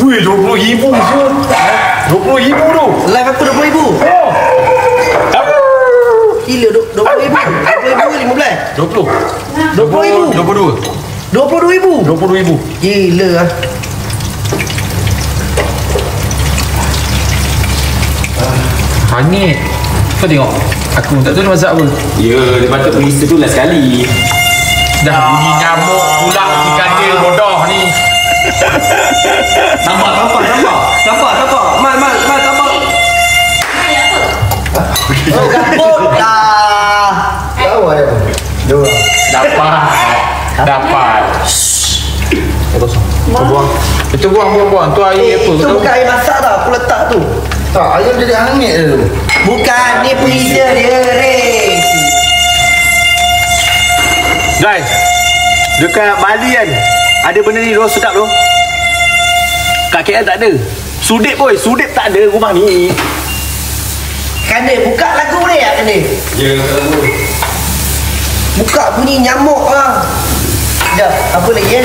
Wih, 20,000 Syul. 20,000 tu. Live aku 20,000. Oh. Gila 20,000. 20,000 15. 20. 20,000. 22. 22,000. 20,000. Gila ah. Hangit. Kau tengok. Aku tak tahu dia masak apa. Ya, dia patut perisa tu lah sekali. Dah bunyi nyamuk pula si kadil bodoh ni. Sabar. Mal, sabar. Oh, gabut dah. Tahu ada. Dua. Dapat. Kau buang. Itu buang. Tu air apa? Itu bukan air masak tau. Aku letak tu. Tak, ayam jadi hangit tu. Bukan, dia freezer dia, Ray. Guys, dekat Bali kan ada benda ni roh sedap tu. Kat KL tak ada. Sudip boy, sudip tak ada rumah ni. Kanda, buka lagu Ray tak Kanda? Ya, lagu. Buka bunyi nyamuk lah. Sekejap, apa lagi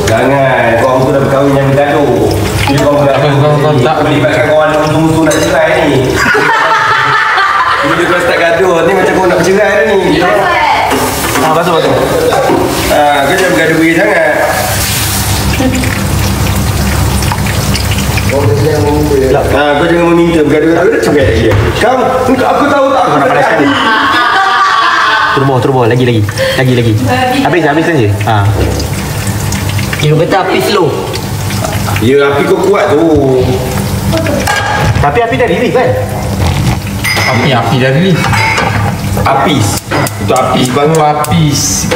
Jangan, kau tu dah berkahwin yang bergaduh. Dia kau tak melibatkan kawan musuh-musuh nak cerai ni. Bila kau start gaduh ni macam kau nak bercerai ni. Basuh. Kau jangan bergaduh sangat. Kau jangan meminta bergaduh. Aku dah cerai dia. Aku tahu tak aku nak panas ni. Turbo lagi. Habis je. Kira kata api slow. Ya, api kau kuat tu. Tapi api dah release kan? Api dah release. Apis. Itu apis banget. Apis.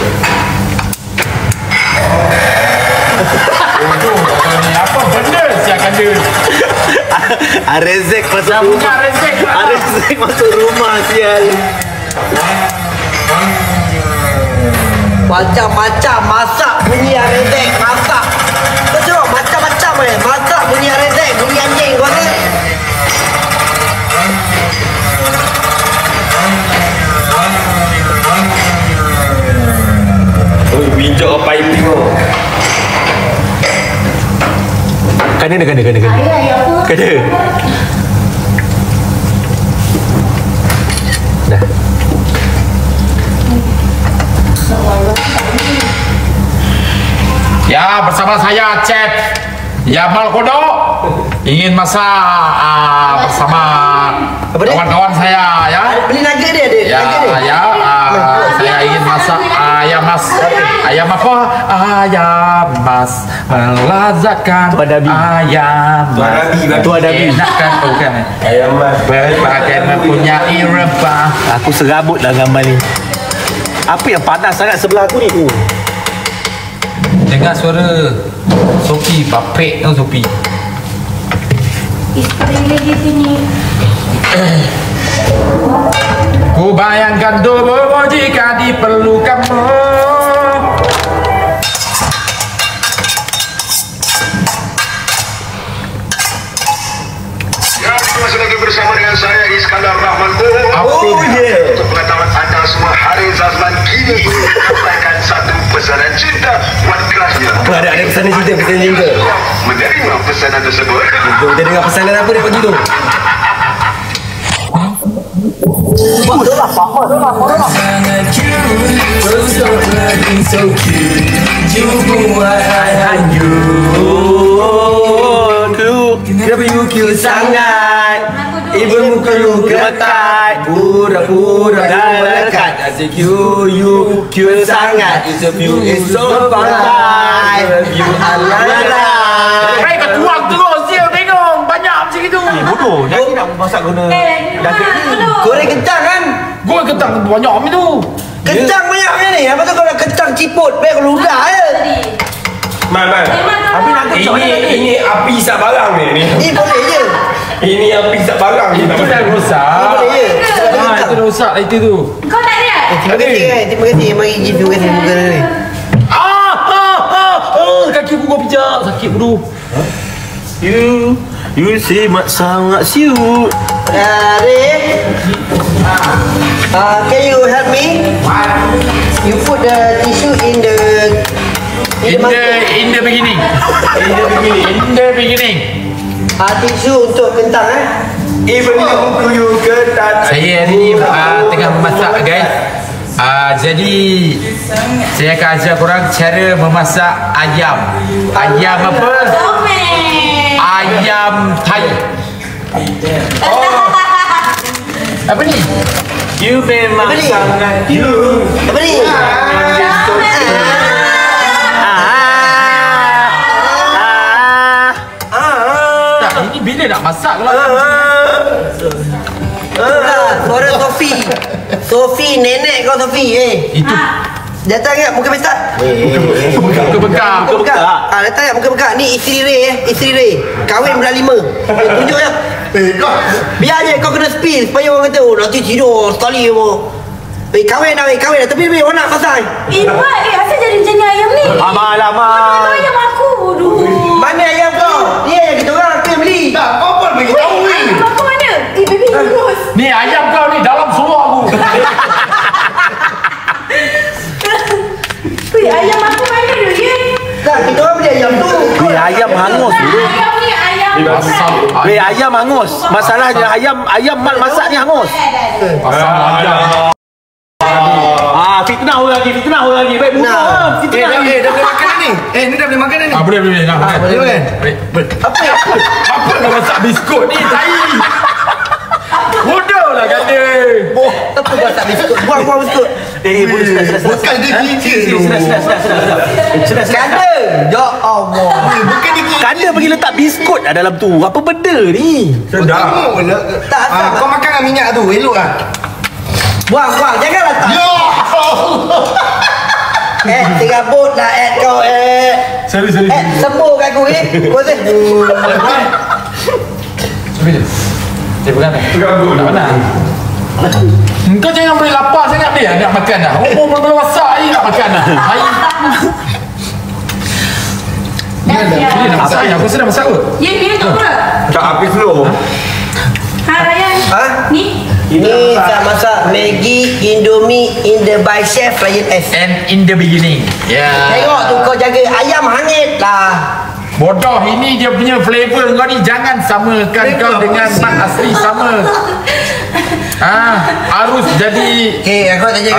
Ni apa benda siakan dia? Arezek masuk rumah. Arezek masuk rumah sial. Macam-macam masak bunyi arezek. Masak. Kau tengok macam-macam masak bunyi arezek. Bunyi anjing kau ni. Oh, pinjok apa ini kau? Kena. Dah. Ya, bersama saya Chef Yamal Kodok ingin masak bersama kawan-kawan saya ya. Beli nugget dia ada. Saya ingin masak ayam mas melazatkan ayam enakkan bukan Ayam mas berbagai mempunyai rempah. Aku serabut dah gambar ni. Apa yang panas sangat sebelah aku ni? Dengar suara Sophie bapek tu Sophie. Isteri lagi sini. Ku bayangkan tubuhmu jika diperlukanmu. Ya, masih lagi bersama dengan saya Iskandar Rahman. Untuk pengetahuan anda semua, Haris Azman kini menyampaikan satu pesanan cinta buat kerasnya. Ada pesanan cinta. Menerima pesanan tersebut. Kita dengar pesanan apa dia bagi tu. Kenapa you cute sangat? Ibu muka you ketat. Pura-pura dan melekat. Asyik you cute sangat. It's a view is so fine. You alala. Hei, kau tuang terus dia tengok. Banyak macam itu. Bodoh, nanti nak masak guna Goreng kencang kan? Gua ketang banyak macam tu. Kencang banyaknya ni. Apa tu kau nak kencang ciput? Baik kau ludah je. Man. Habis nak cakap Ini api isap barang ni. Ni boleh je. Ini api isap barang ni. Itu dah rosak. Boleh je. Itu dah rosak lah itu tu. Kau tak ada? Terima kasih kan. Terima kasih. Mari give you kasih muka ni. Kaki aku kau pijak. Sakit bodoh. You say mak sangat siut. Can you help me? You put the tissue in the In the beginning. tissue untuk kentang Even you ketat. Saya hari ni tengah memasak guys. Jadi saya akan ajar korang cara memasak ayam. Ayam apa? Ayam Thai. Apa ni? You memang Apa ni? sangat Apa ni? Tak, ini bila nak masak kalau Suara Sofi nenek kau Sofi itu datang kat muka pesta buka bekam. muka bekak datang kat muka bekak ni isteri Ray kahwin bulan 5 tunjuk je biar je kau kena spill supaya orang kata nanti tidur sekali kahwin dah tapi orang nak pasang Asal jadi macam ni ayam ni? Lama. Itu ayam aku. mana ayam kau dia yang kita orang aku yang beli Kau pun bagi tahu ni. Ayam aku mana? Baby lurus. Ni ayam kau ni dalam seluar aku. Ayam aku mana tu? tak kita orang beli ayam tu Ayam hangus dulu. Ayam ni ayam. Asal Ayam hangus. Masalahnya ayam mat masak ni hangus. ayam. Fitnah orang lagi. Baik buka. Fitnah. Dah boleh makan ni. Ni dah boleh makan ni. Boleh. Nak makan. Boleh. Apa nak masak biskut ni? Tai. Bodoh lah kata. apa masak biskut buang biskut Bukan dia gigit tu. kanda ya Allah Bukan dia gigit. Kanda pergi letak biskut dalam tu. Apa benda ni? Sedap. tak Kau makan dengan minyak tu. Elok lah. buang janganlah tak Ya. terabut lah kau Sorry. sembuh kat aku kau tu Saya pegang tak? Tak pernah. Kau jangan boleh lapar sangat dia nak makan dah. Umur belum masak ni nak makan dah. Hai. Bila nak masak ni? Aku sedang masak kot. Ya, ni untuk apa? Tak api slow. Ryan. Ni? ini saya masak Maggi Indomie in the by chef Ryan S And in the beginning. Ya. tengok tu kau jaga ayam hangit lah Bodoh, ini dia punya flavor kau ni. Jangan samakan kau dengan mak asli sama. Harus jadi. aku nak tanya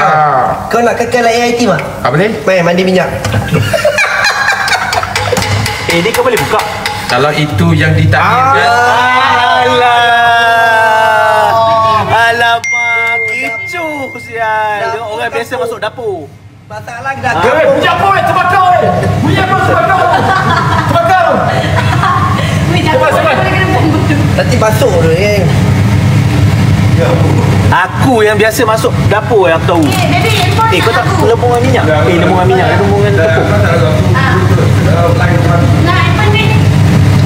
kau nak kekal AIT mah? Apa ni? Main mandi minyak Ni kau boleh buka. Kalau itu yang ditanya Alamak, kecoh sial. Orang biasa masuk dapur. masalah dah Punya apa weh? Terbakar weh. Punya apa terbakar? Terbakar. nanti masuk tu Aku yang biasa masuk dapur yang aku tahu. Baby, handphone Kau tak lebung dengan minyak? Lebung dengan minyak, lebung dengan tepung. Nak handphone ni?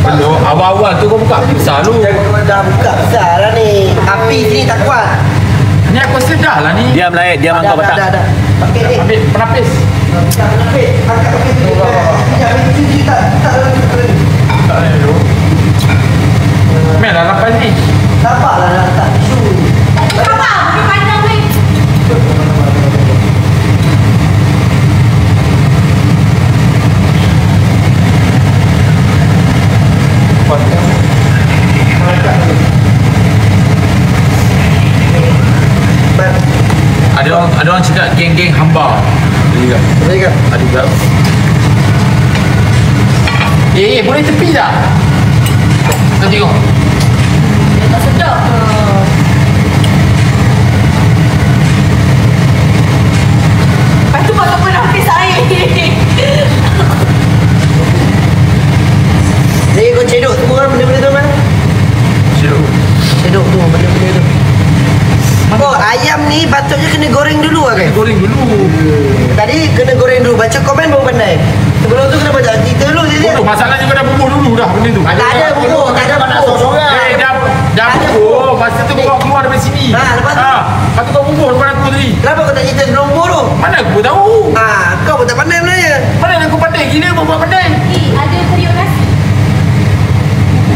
Belum, awal-awal tu kau buka besar lu. dah buka besar lah ni api sini tak kuat Ni aku rasa dah lah ni. Diam lah diam kau dah patah. pakai ni Ambil penapis. tak kenapa angkat pakai tu minyak cuci tak lagi Mel dah lapan ni. nampak lah tak tisu Apa? Dia panjang ni. Ada orang cakap geng-geng hamba. Ada juga. Ada juga. Boleh tepi tak? Kau tengok. Dia tak sedap ke? Lepas tu kau tak pernah habis air. Jadi kau cedok semua kan benda-benda tu man cedok tu benda-benda tu ayam ni patutnya kena goreng dulu kan? Goreng dulu. Tadi kena goreng dulu. Baca komen baru pandai. Sebelum tu kenapa tak cerita dulu dia? Bodoh, masalahnya kau dah bubuh dulu dah benda tu. Tak ada buku, tak ada nak sorang-sorang. Dah bubuh. Masa tu kau keluar dari sini. Lepas tu? Lepas tu kau bubuh depan aku tadi. Kenapa kau tak cerita sebelum buku tu? Mana aku tahu? Kau pun tak pandai sebenarnya. Mana aku pandai? Gila buat pandai. Ada periuk nasi.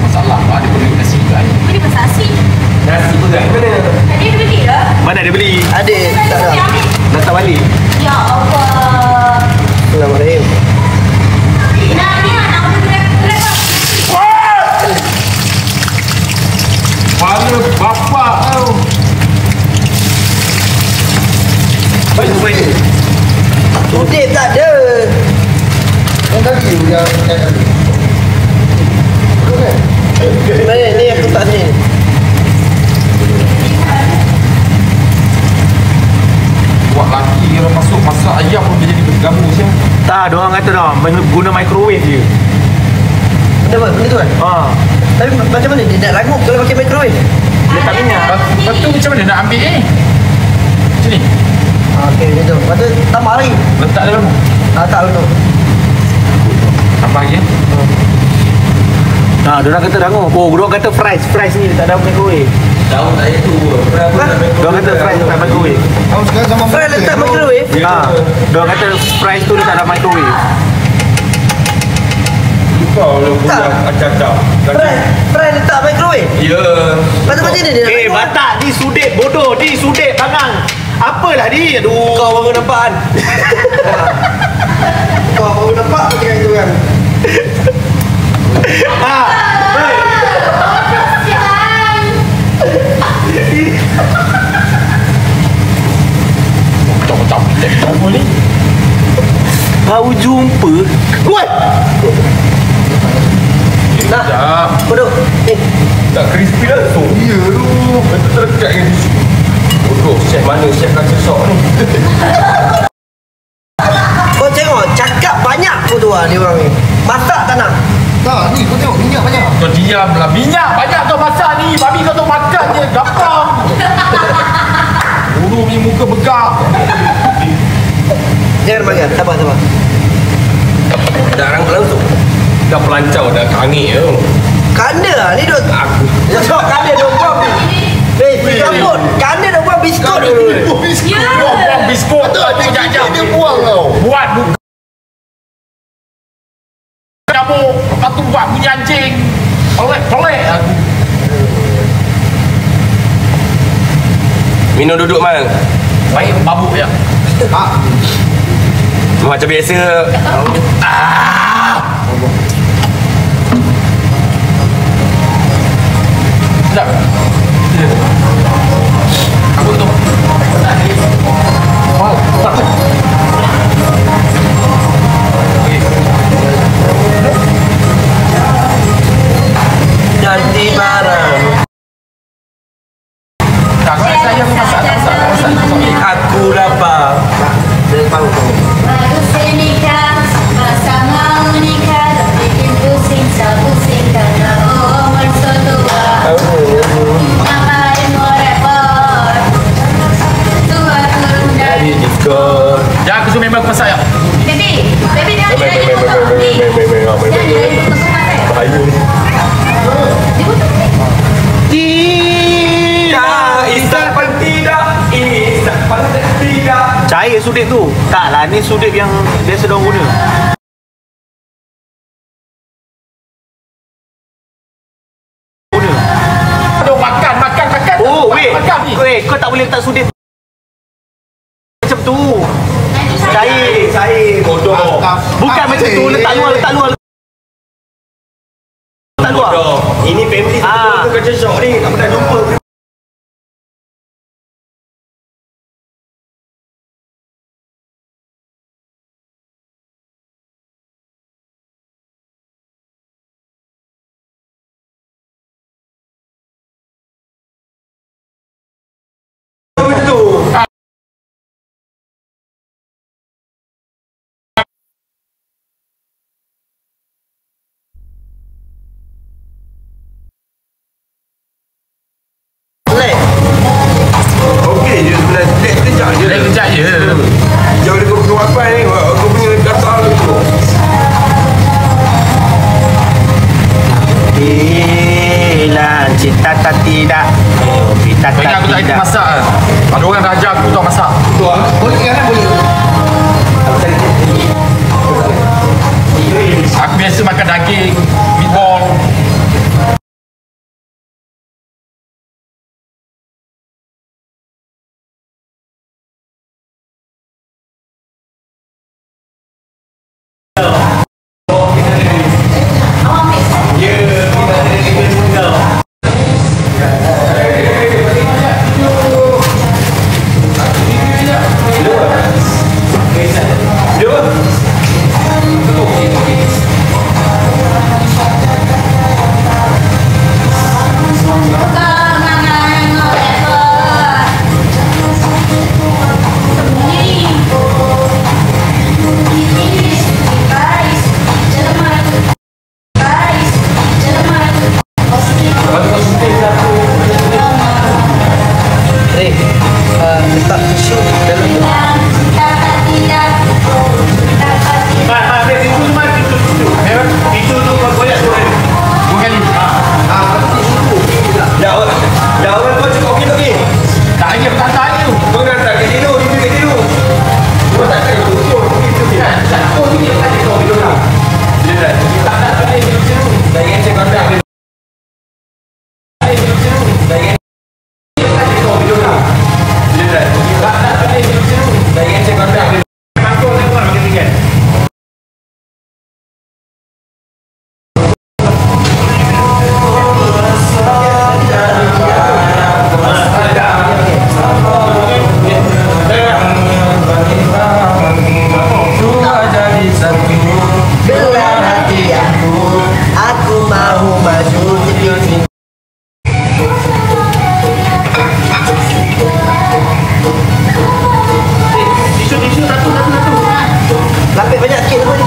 Masalah ada periuk nasi juga ni. Ini masak nasi. Nasi pegang mana? Tadi dia beli ke? Mana dia beli? Ada, tak ada. Datang balik. Ya Allah. Bismillahirrahmanirrahim. Nak ni nak order grab. Kepala bapak kau. Baik. Sudip tak ada. Yang tadi yang Mana ni aku tak ni. Buat laki orang masuk masak ayam pun dia jadi bergabung siapa? Tak, diorang kata dah guna microwave je. Benda tu kan? Tapi macam mana dia nak rangup kalau pakai microwave? Letak minyak. Lepas tu macam mana nak ambil ni? Macam ni? Okey, macam tu. Lepas tu tambah lagi. Letak dalam tu? Tak betul. Tambah lagi ya? Diorang kata rangup. Diorang kata fries ni letak dalam microwave. Tahu tak itu. Diorang kata fries letak microwave. Tahu sekarang zaman Fry letak microwave. Diorang kata fries tu letak dalam microwave. Kau lah budak acak-acak. Fry letak microwave. Ya. Lepas tu macam ni dia nak rangup? Batak ni sudip bodoh. Ni sudip tangan. Apalah ni? Aduh. Kau baru nampak kan? Kau baru nampak aku cakap itu kan? Macam-macam apa ni? Kau jumpa. Woi. Nah, bodoh. Tak crispy langsung. Ya tu. Betul terdekat dengan tisu. Bodoh, chef mana chef kacau sok ni? Kau tengok, cakap banyak pun tu lah dia orang ni. Masak tak nak. Tak, ni kau tengok minyak banyak. Kau diam lah. Minyak banyak kau masak ni. Babi kau tu makan je. Gampang. Bulu ni muka begak. Jangan makan, sabar. Dah rangkut langsung. Dah pelancau, dah kangik tu. Kanda lah, ni duk. Aku. Cakap kanda duk buang ni. Rambut. Kanda duk buang biskut. Buang biskut. Dia buang tau. Buat buka. Nyamuk. Lepas tu buat bunyi anjing. Pelik aku. Minum duduk mal. Baik mabuk ya. Macam biasa. Sedap. Aku tu. Wow. Nanti marah. Saya masak. Aku lapar. Dia tahu. Baru senikah, masa mau nikah, dah bikin pusing, sabusing karena umur setua. Ngapain mau repot? Tua turun dari Diskon. Jangan aku suruh member aku masak ya. Baby jangan jadi potong ni. Jangan jadi potong pasal. Bahaya ni. Dia potong ni. Tidak. Cair sudip tu. Taklah, ni sudip yang biasa diorang guna. Aduh makan. Oh, wait. Makan ni. Wait, kau tak boleh letak sudip macam tu. Cair. Bodoh. Bukan macam tu. Letak luar. Letak luar. Bodoh. Ini family tu kacau sok ni. Tak pernah jumpa. Boleh kan boleh. Aku biasa makan daging, meatball. Letak tisu dalam tu. Ya orang kau cukup kita ni. Tak lagi perkataan tu. Kau kan tak ke tidur, tidur ke tidur. Kau tak ke tidur, tidur ke tidur. Oh, ni dia tak ada tidur lah. Dia Tak nak boleh tidur. dah ingin cek kontak. Dah ingin cek kontak. Aku mau maju jadi Tisu satu. lapik banyak sikit pun.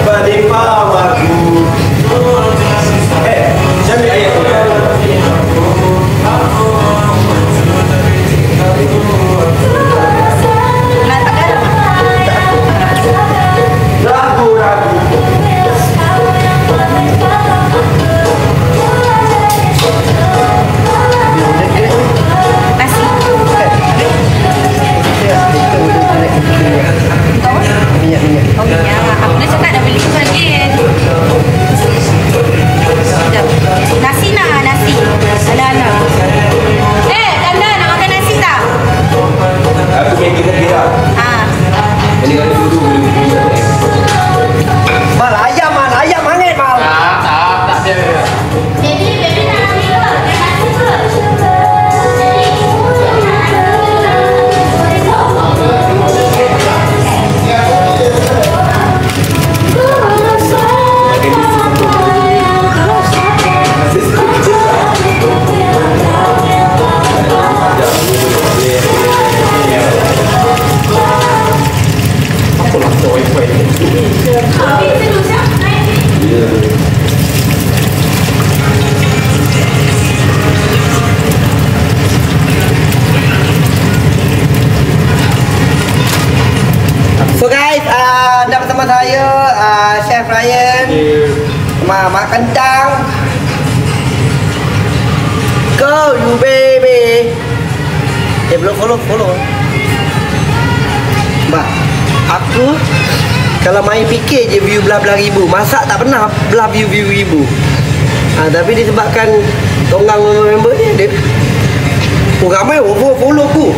Berlimpah waktu. Jadi ayat tu. Aku main kita kira. Jadi kalau dulu boleh buat. Mal ayam hangat mal. Tak ada. So guys, dah bersama saya Chef Ryan. Mak kentang. Go you baby. Belum follow. Mak, aku kalau main fikir je view belah-belah ribu. Masak tak pernah belah view ribu. Tapi disebabkan tonggang member ni dia ramai orang follow aku.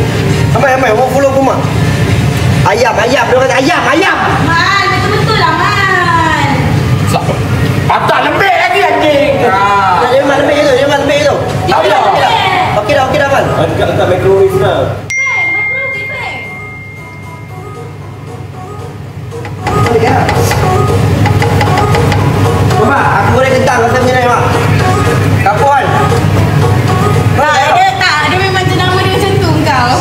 Ramai orang follow aku mak. Ayam, dia kata ayam. Man, betul-betul lah Man. Patah lembik lagi anjing. Dia memang lebih tu. Okey dah Man. Angkat microwave dah. Mama, aku boleh kentang rasa macam ni mak. Kapuan. Dia memang jenama dia macam tu kau.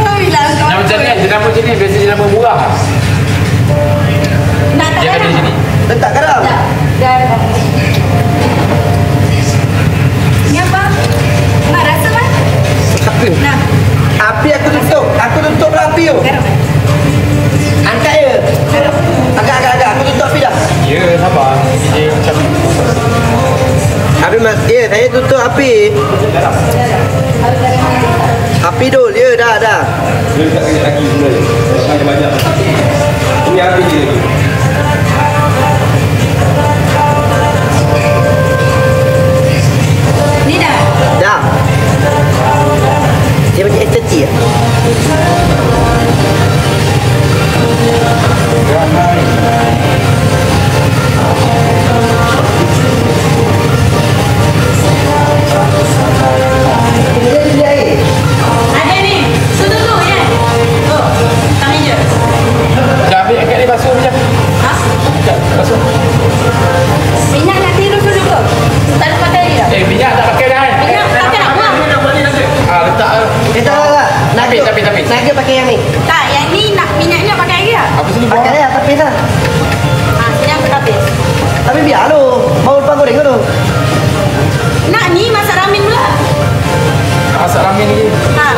Kau bilang kau. Jenama macam ni biasa jenama murah. Letak garam. Garam. Ni apa? Mak rasa kan? Apa? Nah, Api aku tutup. Aku tutup lah api tu. garam. Angkat je. Agak. Aku tutup api dah. Ya, sabar. Dia macam Habis mas, ya saya tutup api. Api dulu, ya dah. Dia letak kejap lagi sebenarnya. Banyak-banyak. Ini habis je lagi. Ni dah. Dah. Dia macam STT ya? Ada ni. Tu ya. Oh, kami je. Jangan ambil angkat dia basuh macam. Ha? Angkat, basuh. Minyak nak tiru dulu. Tak ada pakai dia. Minyak tak pakai dah kan? Minyak pakai nak buang. Letak. Tak. Tapi. Naga pakai yang ni. Tak, yang ni nak minyaknya pakai lagi tak? Apa sini Pakai buang? lah, tapi lah. Ha, sini aku tapis. Tapi biar lu. Mau lepas goreng tu. Nak ni masak ramen pula. Masak ramen lagi. Ha.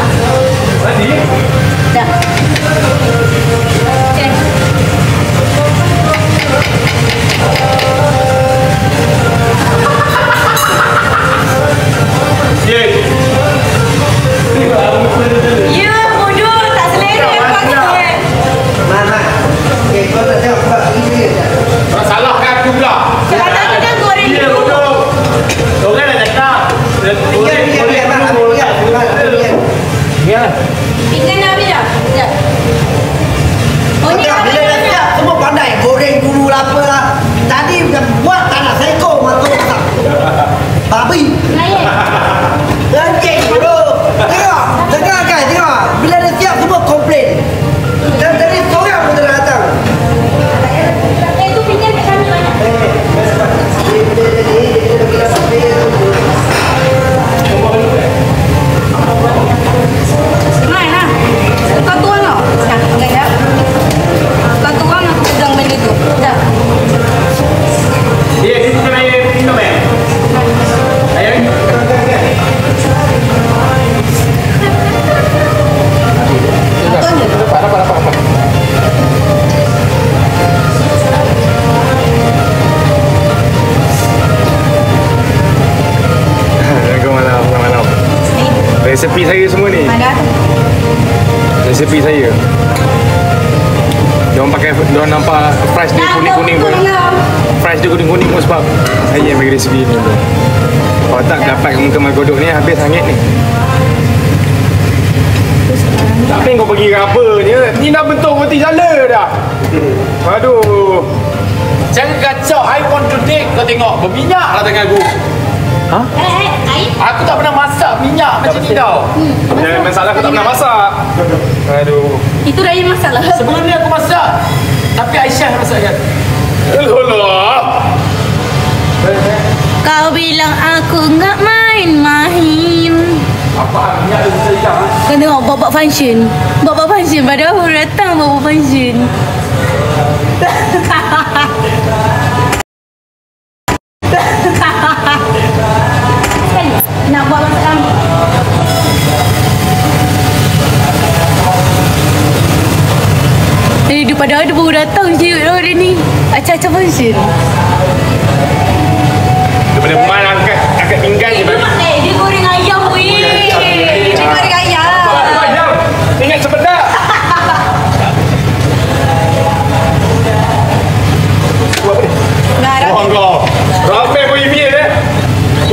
Tadi? Dah. Okay. Ya, bodoh. Tak selera aku pakai. Mana? Okay, kau tak tengok. Kau ini je. Salahkan aku pula. Kalau tak kita goreng dulu. Orang dah cakap. Biar, Mak. Biar. Ya. Pinggan dah habis dah? Sekejap. Oh, ni Tengok, apa bila dah ni? siap, semua pandai. Goreng dulu lah apa lah. Tadi buat tak nak seekor matuk tak. Babi. Melayan. Rancik bro. Tengok guys, tengok. Bila dah siap semua komplain. Dan tadi seorang pun tak datang. Itu pinggan kat kami banyak. Mai lah. Kau tuang tau. Dah, sekejap. Kau tuang aku pegang benda tu. Dah. Dia bukan air minum eh. Air ni. Tuang je. Dapat. Kau malam. Resepi saya semua ni. Ada tu. Resepi saya. Diorang nampak price dia kuning-kuning pun. Price dia kuning-kuning pun sebab saya yang bagi resepi ni. Kalau tak dapat muka Margodok ni habis sangat ni. Tapi kau pergi ke apa je? Ni dah bentuk roti jala dah. Aduh. Jangan kacau. I want to take. Kau tengok. Berminyak lah tangan aku. Air. Aku tak pernah masak minyak macam ni tau. Jangan masalah aku tak pernah masak. Aduh. Itu raya masalah. Sebelum ni aku masak. Tapi Aisyah masakkan. Alah. Kau bilang aku enggak main-main. Apa minyak dia bisa hilang. Kau tengok bawa function. Bawa function. Padahal baru datang bawa function. Nak buat masak kami. Dia padahal dia baru datang je dia ni. Acah-acah function. Daripada mal angkat pinggan je. Dia goreng ayam weh. Dia goreng ayam. Ayam. Ingat sebentar. Nah, Oh kau. Ramai pun impian eh.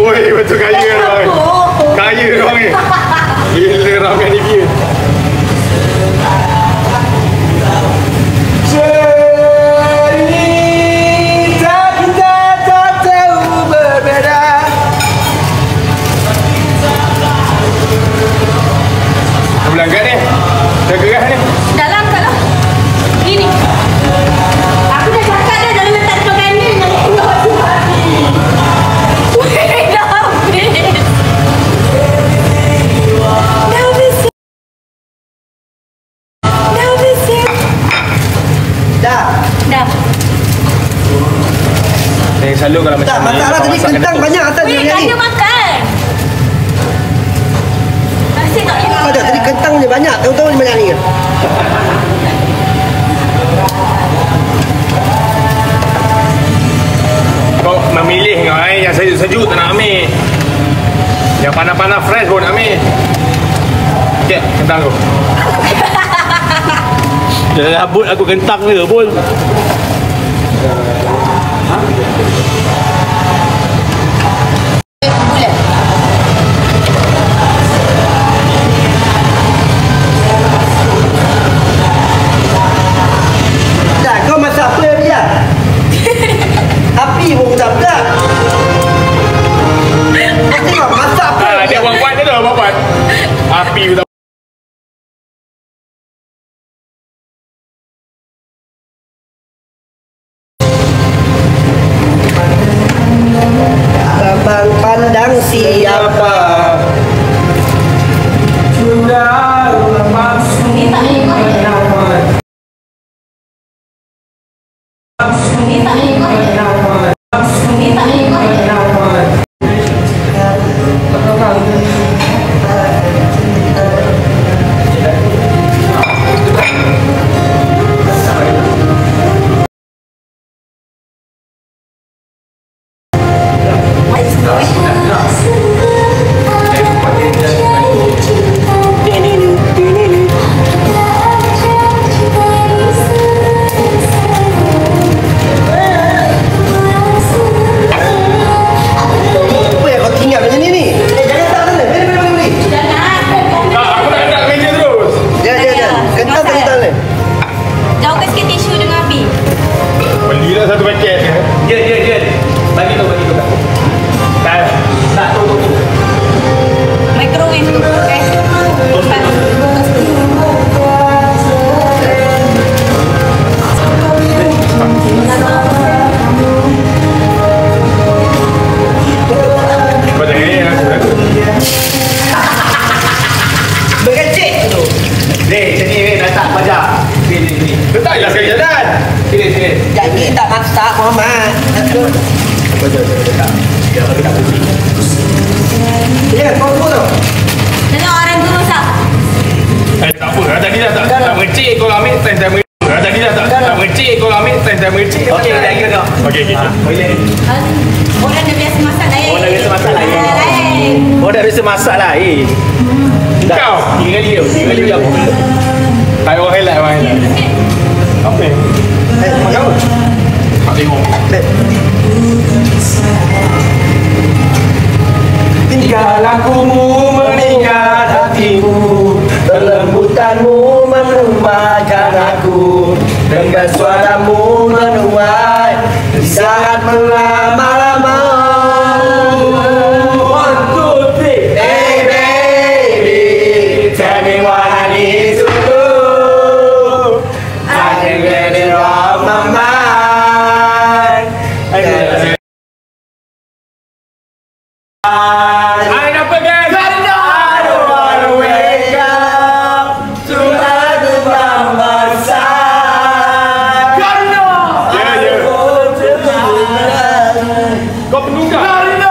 Oi, betul kaya orang. Kaya orang ni. Gila ramai ni dia. Cerita kita tak tahu berbeza. Berlanggan ni. Dah gerah ni. dalam kalau ini Yang selalu kalau macam Tak, ni, masalah abang tadi masak kentang kena banyak atas Weh, dia ni. kena makan. Nasi tak boleh Ada tadi kentang ni banyak. Tahu-tahu ni banyak ni. Kau memilih kau yang sejuk-sejuk tak nak ambil. Yang panas-panas fresh pun nak ambil. Cek kentang tu. Jangan rabut aku kentang dia pun. bulat. Dah, kau masak apa dia? Api pun tak pedas. Kau tengok masak apa Dia buat-buat je tu, buat-buat. Api tu tak. Abang pandang siapa? Ni tak ikut. Ni tak ikut. Ni tak ikut. Apa yang kau tinggal macam ni? Jangan tak sana. Beri. Tak, aku nak angkat meja terus. Jangan. Kentang tadi tak sana. Jauhkan sikit tisu dengan api. Belilah satu paket. Dia. Bagi tu. Tak, tu. Microwave tu. Okay. Kau jangan ni aku dah. Berkecik tu. Sini, datang pajak. Sini. Letaklah sekali jalan. Sini. Jadi tak masak Muhammad. Ya, kau semua tau. Tengok orang tu rosak. Tak apa, tadi dah tak mengecik kau ambil time time mengecik. Tadi dah tak mengecik kau ambil time mengecik. Okey, dah kira kau. Okey. Orang dah biasa masak lain. Orang dah biasa masak lain. Lain. Oh, dah biasa masak lah. Kau 3 kali dia. tak orang highlight. Apa ni? Makan apa? Tak tengok. Tinggal akumu meninggal hatimu, kelembutanmu menumbangkan aku, dengan suaramu menuai di saat melama-lama. 1, 2, 3. Hey baby, tell me what I need to do. I can get it off my mind. I dapat guys. I don't wanna wake up to another by side. Ya. Kau penunggang. Karena